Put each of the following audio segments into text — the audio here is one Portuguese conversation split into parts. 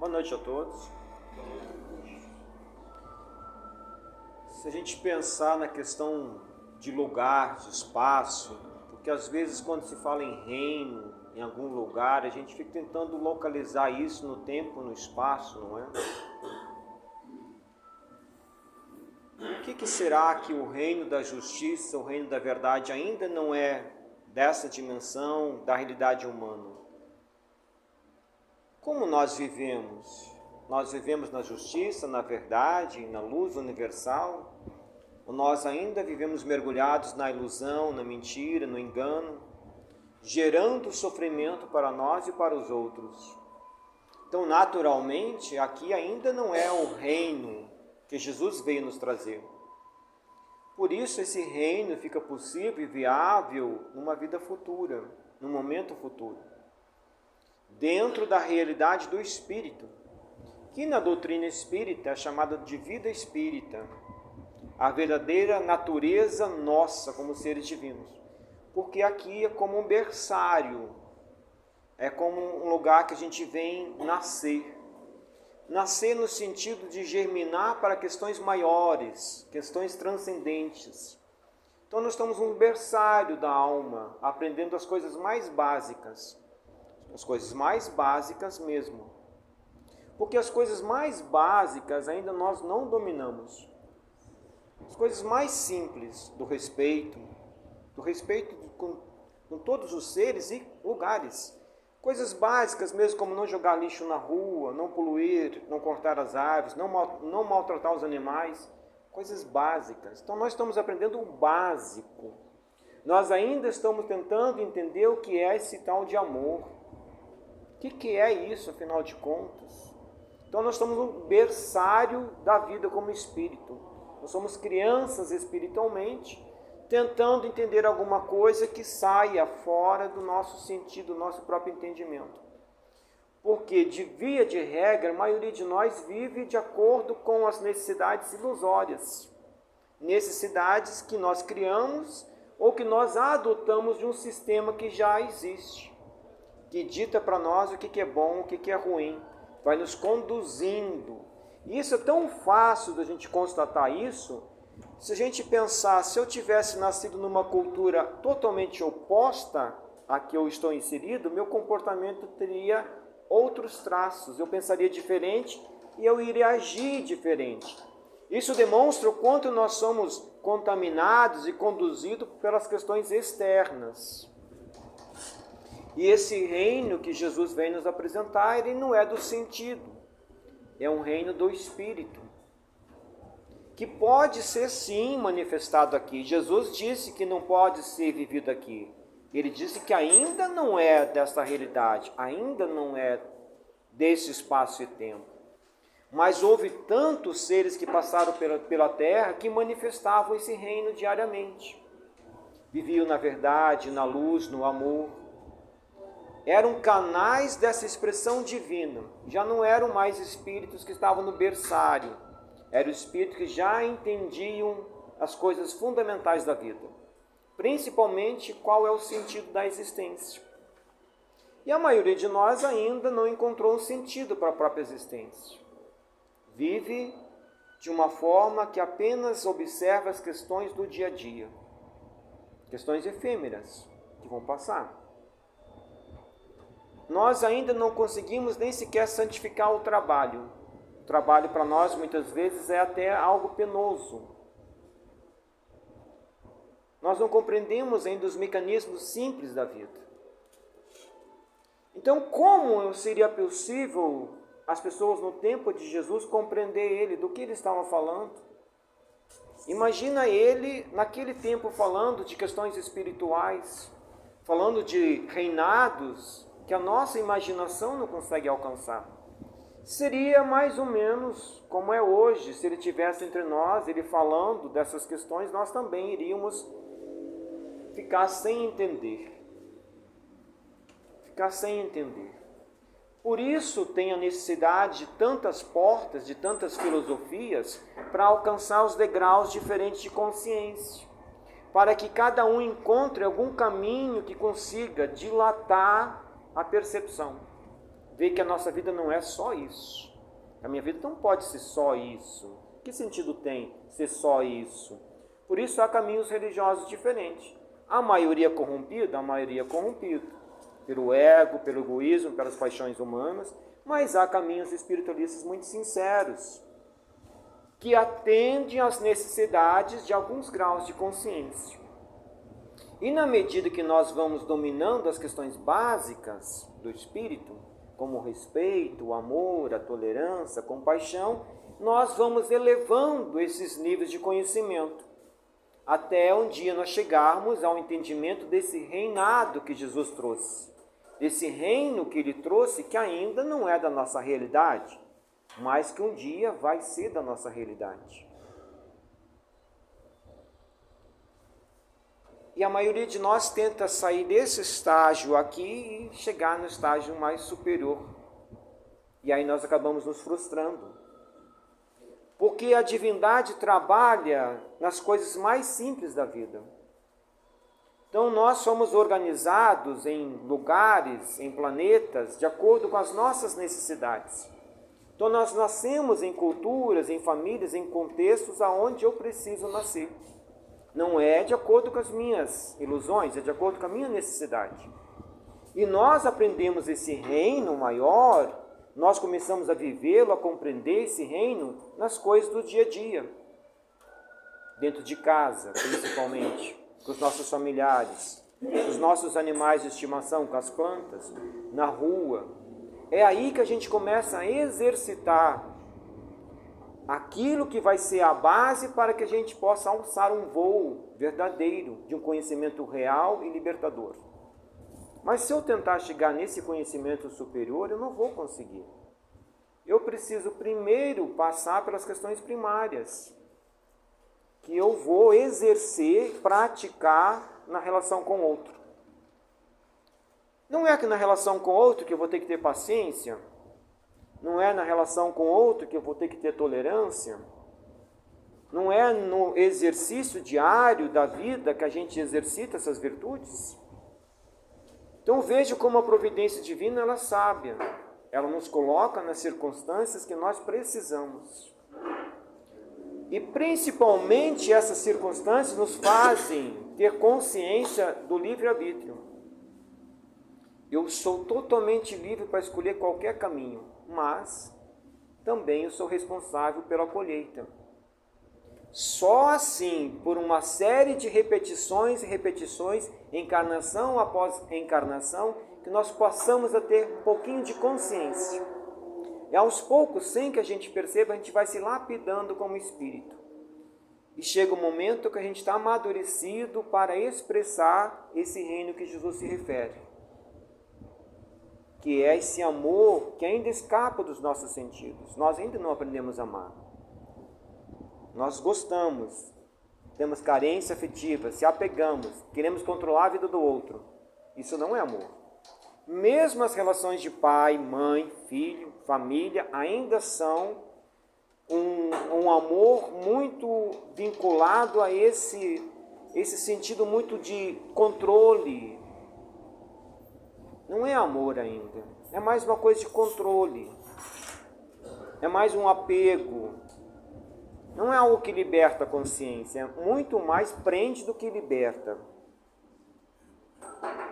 Boa noite a todos. Se a gente pensar na questão de lugar, de espaço, porque às vezes quando se fala em reino, em algum lugar, a gente fica tentando localizar isso no tempo, no espaço, não é? O que será que o reino da justiça, o reino da verdade ainda não é dessa dimensão da realidade humana? Como nós vivemos? Nós vivemos na justiça, na verdade, na luz universal? Ou nós ainda vivemos mergulhados na ilusão, na mentira, no engano, gerando sofrimento para nós e para os outros? Então, naturalmente, aqui ainda não é o reino que Jesus veio nos trazer. Por isso, esse reino fica possível e viável numa vida futura, num momento futuro, dentro da realidade do Espírito, que na doutrina espírita é chamada de vida espírita, a verdadeira natureza nossa como seres divinos. Porque aqui é como um berçário, é como um lugar que a gente vem nascer. Nascer no sentido de germinar para questões maiores, questões transcendentes. Então nós estamos num berçário da alma, aprendendo as coisas mais básicas. As coisas mais básicas mesmo. Porque as coisas mais básicas ainda nós não dominamos. As coisas mais simples do respeito com todos os seres e lugares. Coisas básicas mesmo, como não jogar lixo na rua, não poluir, não cortar as árvores, não maltratar os animais. Coisas básicas. Então nós estamos aprendendo o básico. Nós ainda estamos tentando entender o que é esse tal de amor. O que é isso, afinal de contas? Então nós estamos no berçário da vida como espírito. Nós somos crianças espiritualmente, tentando entender alguma coisa que saia fora do nosso sentido, do nosso próprio entendimento. Porque, de via de regra, a maioria de nós vive de acordo com as necessidades ilusórias. Necessidades que nós criamos ou que nós adotamos de um sistema que já existe, que dita para nós o que é bom, o que é ruim, vai nos conduzindo. E isso é tão fácil da gente constatar isso, se a gente pensar, se eu tivesse nascido numa cultura totalmente oposta à que eu estou inserido, meu comportamento teria outros traços, eu pensaria diferente e eu iria agir diferente. Isso demonstra o quanto nós somos contaminados e conduzidos pelas questões externas. E esse reino que Jesus vem nos apresentar, ele não é do sentido, é um reino do Espírito, que pode ser sim manifestado aqui. Jesus disse que não pode ser vivido aqui. Ele disse que ainda não é desta realidade, ainda não é desse espaço e tempo. Mas houve tantos seres que passaram pela terra que manifestavam esse reino diariamente. Viviam na verdade, na luz, no amor. Eram canais dessa expressão divina. Já não eram mais espíritos que estavam no berçário. Eram espíritos que já entendiam as coisas fundamentais da vida. Principalmente qual é o sentido da existência. E a maioria de nós ainda não encontrou um sentido para a própria existência. Vive de uma forma que apenas observa as questões do dia a dia. Questões efêmeras que vão passar. Nós ainda não conseguimos nem sequer santificar o trabalho. O trabalho para nós muitas vezes é até algo penoso. Nós não compreendemos ainda os mecanismos simples da vida. Então, como seria possível as pessoas no tempo de Jesus compreender ele, do que ele estava falando? Imagina ele naquele tempo falando de questões espirituais, falando de reinados que a nossa imaginação não consegue alcançar. Seria mais ou menos como é hoje, se ele estivesse entre nós, ele falando dessas questões, nós também iríamos ficar sem entender. Ficar sem entender. Por isso tem a necessidade de tantas portas, de tantas filosofias, para alcançar os degraus diferentes de consciência. Para que cada um encontre algum caminho que consiga dilatar a percepção. ver que a nossa vida não é só isso. A minha vida não pode ser só isso. Que sentido tem ser só isso? Por isso há caminhos religiosos diferentes. A maioria corrompida, pelo ego, pelo egoísmo, pelas paixões humanas, mas há caminhos espiritualistas muito sinceros, que atendem às necessidades de alguns graus de consciência. E na medida que nós vamos dominando as questões básicas do espírito, como o respeito, o amor, a tolerância, a compaixão, nós vamos elevando esses níveis de conhecimento, até um dia nós chegarmos ao entendimento desse reinado que Jesus trouxe, desse reino que Ele trouxe, que ainda não é da nossa realidade, mas que um dia vai ser da nossa realidade. E a maioria de nós tenta sair desse estágio aqui e chegar no estágio mais superior. E aí nós acabamos nos frustrando. Porque a divindade trabalha nas coisas mais simples da vida. Então nós somos organizados em lugares, em planetas, de acordo com as nossas necessidades. Então nós nascemos em culturas, em famílias, em contextos aonde eu preciso nascer. Não é de acordo com as minhas ilusões, é de acordo com a minha necessidade. E nós aprendemos esse reino maior, nós começamos a vivê-lo, a compreender esse reino nas coisas do dia a dia. Dentro de casa, principalmente, com os nossos familiares, os nossos animais de estimação, com as plantas, na rua. É aí que a gente começa a exercitar aquilo que vai ser a base para que a gente possa alçar um voo verdadeiro de um conhecimento real e libertador. Mas se eu tentar chegar nesse conhecimento superior, eu não vou conseguir. Eu preciso primeiro passar pelas questões primárias, que eu vou exercer, praticar na relação com o outro. Não é que na relação com o outro que eu vou ter que ter paciência, não é na relação com o outro que eu vou ter que ter tolerância, não é no exercício diário da vida que a gente exercita essas virtudes. Então veja como a providência divina ela é sábia. Ela nos coloca nas circunstâncias que nós precisamos. E principalmente essas circunstâncias nos fazem ter consciência do livre-arbítrio. Eu sou totalmente livre para escolher qualquer caminho, mas também eu sou responsável pela colheita. Só assim, por uma série de repetições e repetições, encarnação após encarnação, que nós possamos a ter um pouquinho de consciência. E aos poucos, sem que a gente perceba, a gente vai se lapidando como espírito. E chega um momento que a gente está amadurecido para expressar esse reino que Jesus se refere. Que é esse amor que ainda escapa dos nossos sentidos. Nós ainda não aprendemos a amar. Nós gostamos, temos carência afetiva, se apegamos, queremos controlar a vida do outro. Isso não é amor. Mesmo as relações de pai, mãe, filho, família, ainda são um amor muito vinculado a esse sentido muito de controle. Não é amor ainda, é mais uma coisa de controle, é mais um apego. Não é algo que liberta a consciência, muito mais prende do que liberta.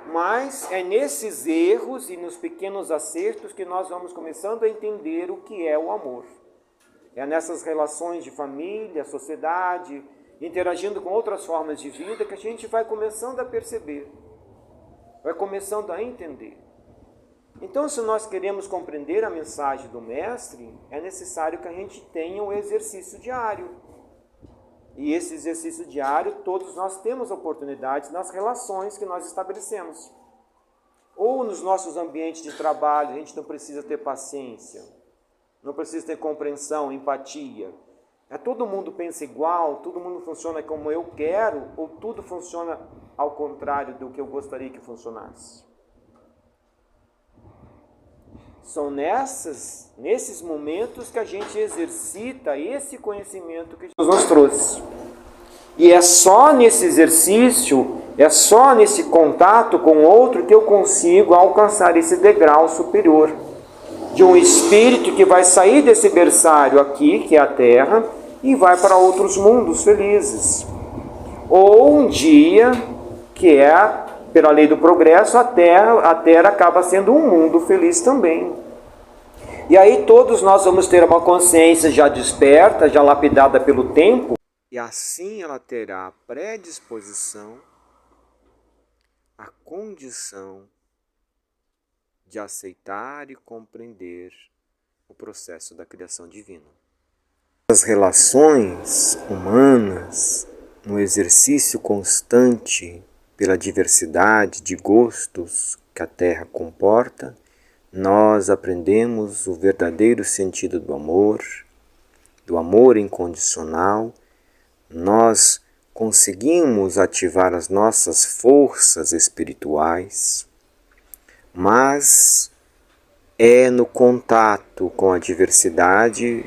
Mas é nesses erros e nos pequenos acertos que nós vamos começando a entender o que é o amor. É nessas relações de família, sociedade, interagindo com outras formas de vida que a gente vai começando a perceber, vai começando a entender. Então, se nós queremos compreender a mensagem do Mestre, é necessário que a gente tenha um exercício diário. E esse exercício diário, todos nós temos oportunidades nas relações que nós estabelecemos. Ou nos nossos ambientes de trabalho, a gente não precisa ter paciência, não precisa ter compreensão, empatia. Todo mundo pensa igual, todo mundo funciona como eu quero, ou tudo funciona ao contrário do que eu gostaria que funcionasse. São nesses momentos que a gente exercita esse conhecimento que Jesus nos trouxe. E é só nesse exercício, é só nesse contato com o outro que eu consigo alcançar esse degrau superior. de um espírito que vai sair desse berçário aqui, que é a Terra, e vai para outros mundos felizes. Ou um dia, que é, pela lei do progresso, a Terra acaba sendo um mundo feliz também. E aí todos nós vamos ter uma consciência já desperta, já lapidada pelo tempo, e assim ela terá a predisposição, a condição de aceitar e compreender o processo da criação divina. As relações humanas, no exercício constante pela diversidade de gostos que a Terra comporta, nós aprendemos o verdadeiro sentido do amor incondicional. Nós conseguimos ativar as nossas forças espirituais, mas é no contato com a diversidade,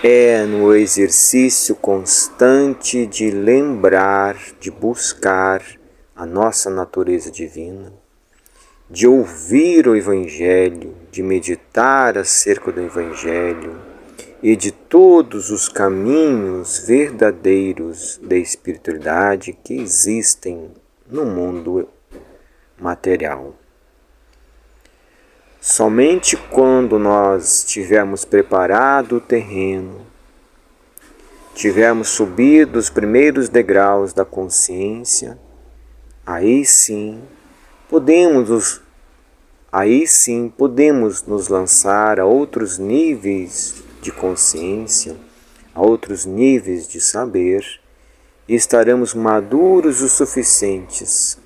é no exercício constante de lembrar, de buscar a nossa natureza divina, de ouvir o Evangelho, de meditar acerca do Evangelho e de todos os caminhos verdadeiros da espiritualidade que existem no mundo material. Somente quando nós tivermos preparado o terreno, tivermos subido os primeiros degraus da consciência, aí sim podemos nos lançar a outros níveis de consciência, a outros níveis de saber, e estaremos maduros o suficientes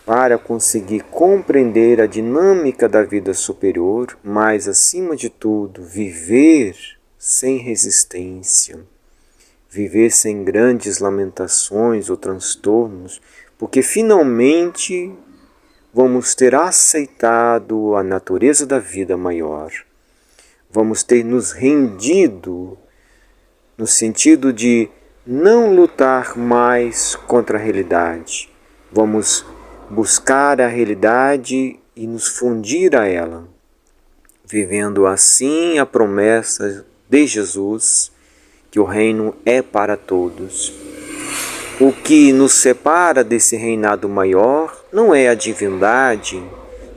para conseguir compreender a dinâmica da vida superior, mas, acima de tudo, viver sem resistência, viver sem grandes lamentações ou transtornos, porque finalmente vamos ter aceitado a natureza da vida maior, vamos ter nos rendido no sentido de não lutar mais contra a realidade, vamos buscar a realidade e nos fundir a ela, vivendo assim a promessa de Jesus, que o reino é para todos. O que nos separa desse reinado maior não é a divindade,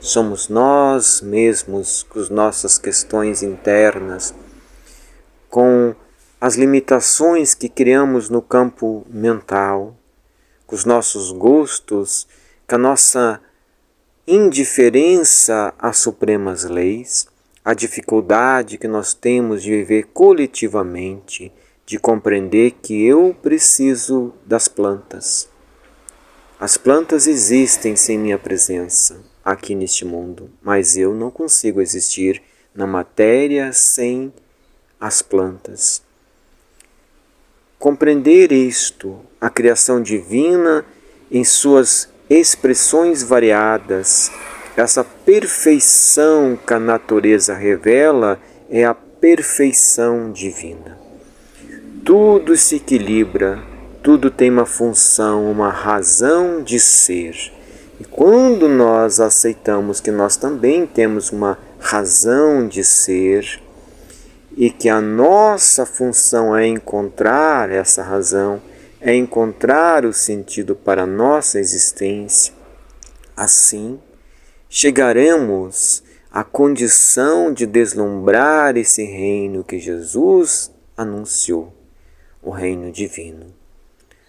somos nós mesmos, com as nossas questões internas, com as limitações que criamos no campo mental, com os nossos gostos, com a nossa indiferença às supremas leis, a dificuldade que nós temos de viver coletivamente, de compreender que eu preciso das plantas. As plantas existem sem minha presença aqui neste mundo, mas eu não consigo existir na matéria sem as plantas. Compreender isto, a criação divina em suas expressões variadas, essa perfeição que a natureza revela é a perfeição divina. Tudo se equilibra, tudo tem uma função, uma razão de ser. E quando nós aceitamos que nós também temos uma razão de ser e que a nossa função é encontrar essa razão, é encontrar o sentido para a nossa existência, assim chegaremos à condição de deslumbrar esse reino que Jesus anunciou, o reino divino.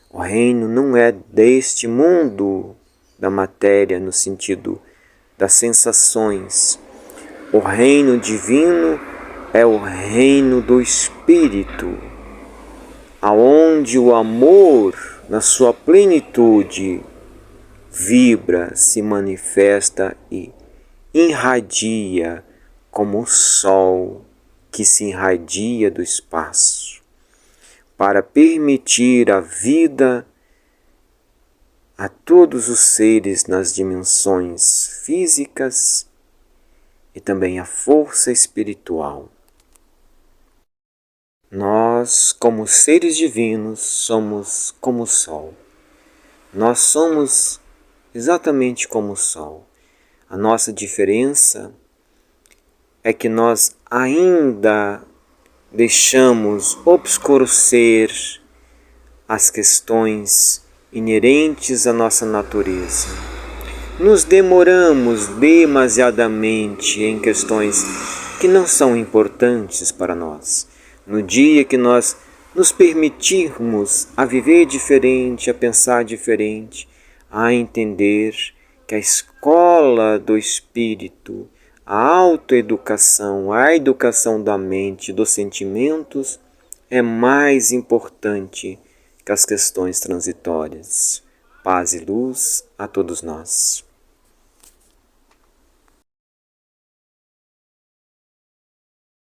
O reino não é deste mundo da matéria no sentido das sensações. O reino divino é o reino do Espírito, aonde o amor, na sua plenitude, vibra, se manifesta e irradia como o sol que se irradia do espaço, para permitir a vida a todos os seres nas dimensões físicas e também a força espiritual. Nós, como seres divinos, somos como o sol. Nós somos exatamente como o sol. A nossa diferença é que nós ainda deixamos obscurecer as questões inerentes à nossa natureza. Nos demoramos demasiadamente em questões que não são importantes para nós. No dia que nós nos permitirmos a viver diferente, a pensar diferente, a entender que a escola do espírito, a autoeducação, a educação da mente, dos sentimentos, é mais importante que as questões transitórias. Paz e luz a todos nós.